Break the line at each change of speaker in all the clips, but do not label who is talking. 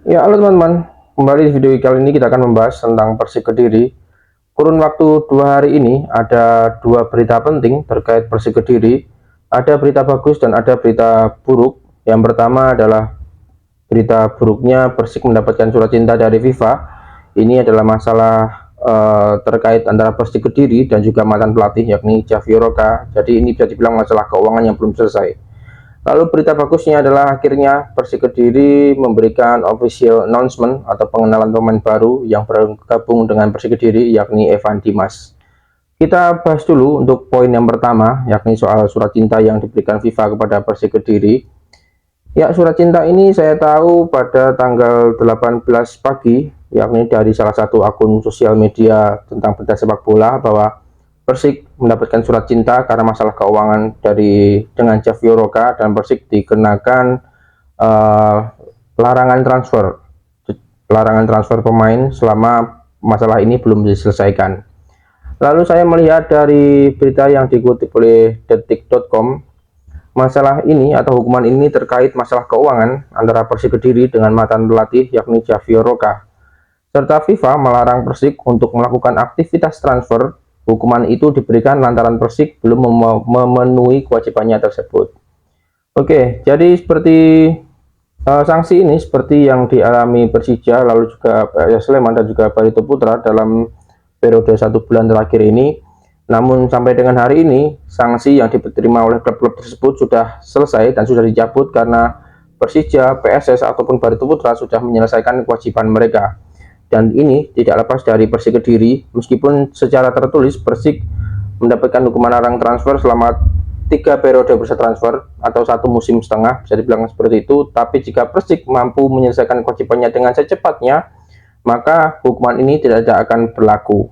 Ya, halo teman-teman. Kembali di video kali ini kita akan membahas tentang Persik Kediri. Kurun waktu 2 hari ini ada dua berita penting terkait Persik Kediri. Ada berita bagus dan ada berita buruk. Yang pertama adalah berita buruknya Persik mendapatkan surat cinta dari FIFA. Ini adalah masalah terkait antara Persik Kediri dan juga mantan pelatih yakni Javier Roca. Jadi ini bisa dibilang masalah keuangan yang belum selesai. Lalu berita bagusnya adalah akhirnya Persik Kediri memberikan official announcement atau pengenalan pemain baru yang bergabung dengan Persik Kediri yakni Evan Dimas. Kita bahas dulu untuk poin yang pertama yakni soal surat cinta yang diberikan FIFA kepada Persik Kediri. Ya, surat cinta ini saya tahu pada tanggal 18 pagi yakni dari salah satu akun sosial media tentang berita sepak bola bahwa Persik mendapatkan surat cinta karena masalah keuangan dengan Javier Roca dan Persik dikenakan uh, larangan transfer pemain selama masalah ini belum diselesaikan. Lalu saya melihat dari berita yang dikutip oleh detik.com, masalah ini atau hukuman ini terkait masalah keuangan antara Persik Kediri dengan mantan pelatih yakni Javier Roca, serta FIFA melarang Persik untuk melakukan aktivitas transfer. Hukuman itu diberikan lantaran Persik belum memenuhi kewajibannya tersebut. Oke, jadi seperti sanksi ini seperti yang dialami Persija, lalu juga PSS Sleman dan juga Barito Putra dalam periode 1 bulan terakhir ini. Namun sampai dengan hari ini, sanksi yang diterima oleh klub-klub tersebut sudah selesai dan sudah dicabut karena Persija, PSS ataupun Barito Putra sudah menyelesaikan kewajiban mereka. Dan ini tidak lepas dari Persik Kediri, meskipun secara tertulis Persik mendapatkan hukuman larang transfer selama 3 periode bursa transfer atau 1 musim setengah, bisa dibilang seperti itu. Tapi jika Persik mampu menyelesaikan kewajibannya dengan secepatnya, maka hukuman ini tidak akan berlaku.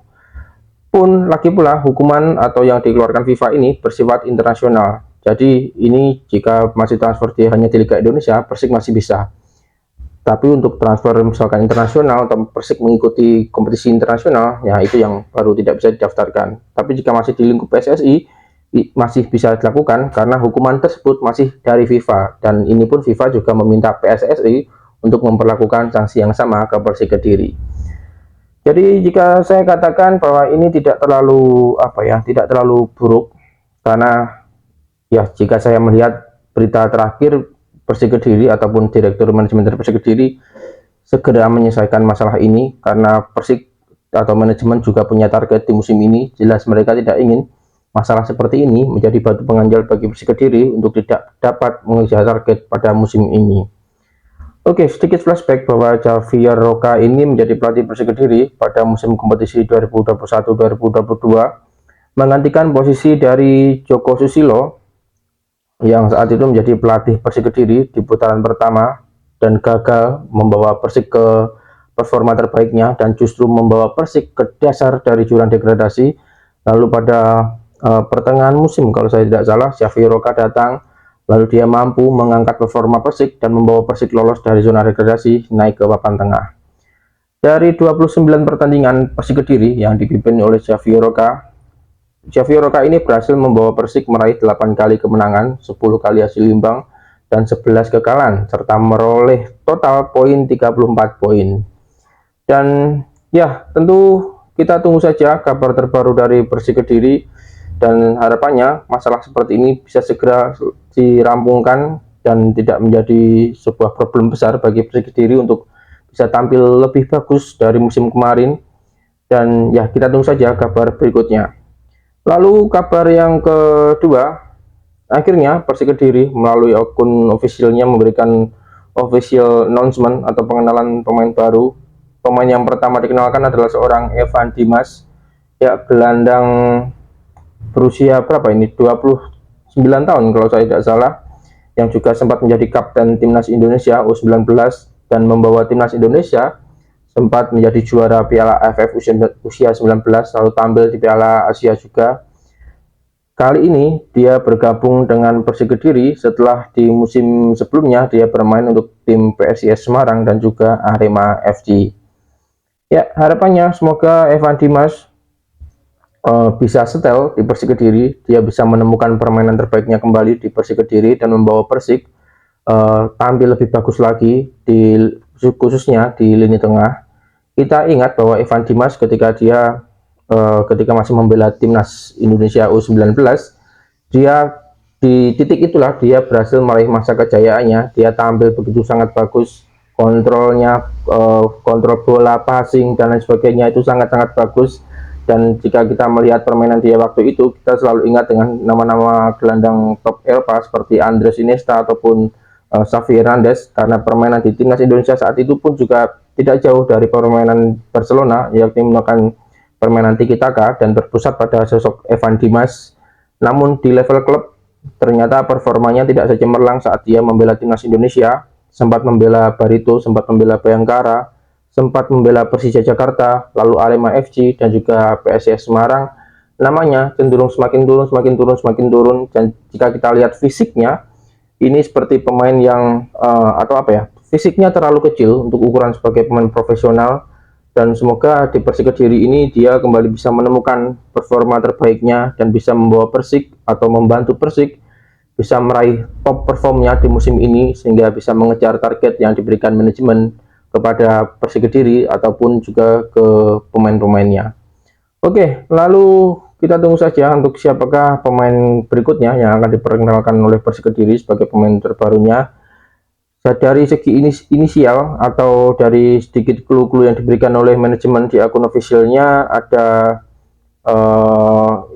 Pun lagi pula hukuman atau yang dikeluarkan FIFA ini bersifat internasional. Jadi ini jika masih transfer hanya di Liga Indonesia, Persik masih bisa. Tapi untuk transfer misalkan internasional atau Persik mengikuti kompetisi internasional, ya itu yang baru tidak bisa didaftarkan. Tapi jika masih di lingkup PSSI, masih bisa dilakukan karena hukuman tersebut masih dari FIFA. Dan ini pun FIFA juga meminta PSSI untuk memperlakukan sanksi yang sama ke Persik Kediri. Jadi jika saya katakan bahwa ini tidak terlalu tidak terlalu buruk, karena ya jika saya melihat berita terakhir, Persik Kediri ataupun direktur manajemen dari Persik Kediri segera menyelesaikan masalah ini karena Persik atau manajemen juga punya target di musim ini. Jelas mereka tidak ingin masalah seperti ini menjadi batu penganjal bagi Persik Kediri untuk tidak dapat mengejar target pada musim ini. Oke, sedikit flashback bahwa Javier Roca ini menjadi pelatih Persik Kediri pada musim kompetisi 2021-2022, menggantikan posisi dari Joko Susilo yang saat itu menjadi pelatih Persik Kediri di putaran pertama dan gagal membawa Persik ke performa terbaiknya dan justru membawa Persik ke dasar dari jurang degradasi. Lalu pada pertengahan musim kalau saya tidak salah, Javier Roca datang, lalu dia mampu mengangkat performa Persik dan membawa Persik lolos dari zona degradasi naik ke papan tengah. Dari 29 pertandingan Persik Kediri yang dipimpin oleh Javier Roca ini berhasil membawa Persik meraih 8 kali kemenangan, 10 kali hasil imbang, dan 11 kekalahan, serta meroleh total poin 34 poin. Dan ya, tentu kita tunggu saja kabar terbaru dari Persik Kediri, dan harapannya masalah seperti ini bisa segera dirampungkan dan tidak menjadi sebuah problem besar bagi Persik Kediri untuk bisa tampil lebih bagus dari musim kemarin. Dan ya, kita tunggu saja kabar berikutnya. Lalu kabar yang kedua, akhirnya Persik Kediri melalui akun officialnya memberikan official announcement atau pengenalan pemain baru. Pemain yang pertama dikenalkan adalah seorang Evan Dimas, ya gelandang berusia berapa ini, 29 tahun kalau saya tidak salah, yang juga sempat menjadi kapten timnas Indonesia U19 dan membawa timnas Indonesia sempat menjadi juara Piala AFF usia 19, lalu tampil di Piala Asia juga. Kali ini dia bergabung dengan Persik Kediri setelah di musim sebelumnya dia bermain untuk tim PSIS Semarang dan juga Arema FC. Ya, harapannya semoga Evan Dimas bisa setel di Persik Kediri, dia bisa menemukan permainan terbaiknya kembali di Persik Kediri dan membawa Persik tampil lebih bagus lagi di khususnya di lini tengah. Kita ingat bahwa Evan Dimas ketika masih membela timnas Indonesia U19, dia di titik itulah dia berhasil meraih masa kejayaannya. Dia tampil begitu sangat bagus, kontrolnya, kontrol bola, passing dan lain sebagainya itu sangat-sangat bagus. Dan jika kita melihat permainan dia waktu itu, kita selalu ingat dengan nama-nama gelandang top Eropa seperti Andres Iniesta ataupun Xavi Hernandez, karena permainan di timnas Indonesia saat itu pun juga tidak jauh dari permainan Barcelona, yakni menggunakan permainan tiki taka dan berpusat pada sosok Evan Dimas. Namun di level klub ternyata performanya tidak secemerlang saat dia membela timnas Indonesia. Sempat membela Barito, sempat membela Bayangkara, sempat membela Persija Jakarta, lalu Arema FC dan juga PSIS Semarang. Namanya cenderung semakin turun. Dan jika kita lihat fisiknya, ini seperti pemain yang fisiknya terlalu kecil untuk ukuran sebagai pemain profesional. Dan semoga di Persik Kediri ini dia kembali bisa menemukan performa terbaiknya dan bisa membawa Persik atau membantu Persik bisa meraih top performnya di musim ini, sehingga bisa mengejar target yang diberikan manajemen kepada Persik Kediri ataupun juga ke pemain-pemainnya. Oke, lalu kita tunggu saja untuk siapakah pemain berikutnya yang akan diperkenalkan oleh Persik Kediri sebagai pemain terbarunya. Dari segi inisial atau dari sedikit clue-clue yang diberikan oleh manajemen di akun officialnya, ada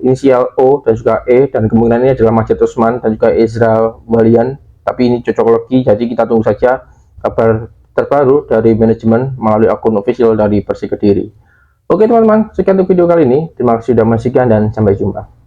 inisial O dan juga E, dan kemungkinan ini adalah Majid Usman dan juga Ezra Walian, tapi ini cocok logi, jadi kita tunggu saja kabar terbaru dari manajemen melalui akun official dari Persik Kediri. Oke teman-teman, sekian untuk video kali ini, terima kasih sudah menyaksikan dan sampai jumpa.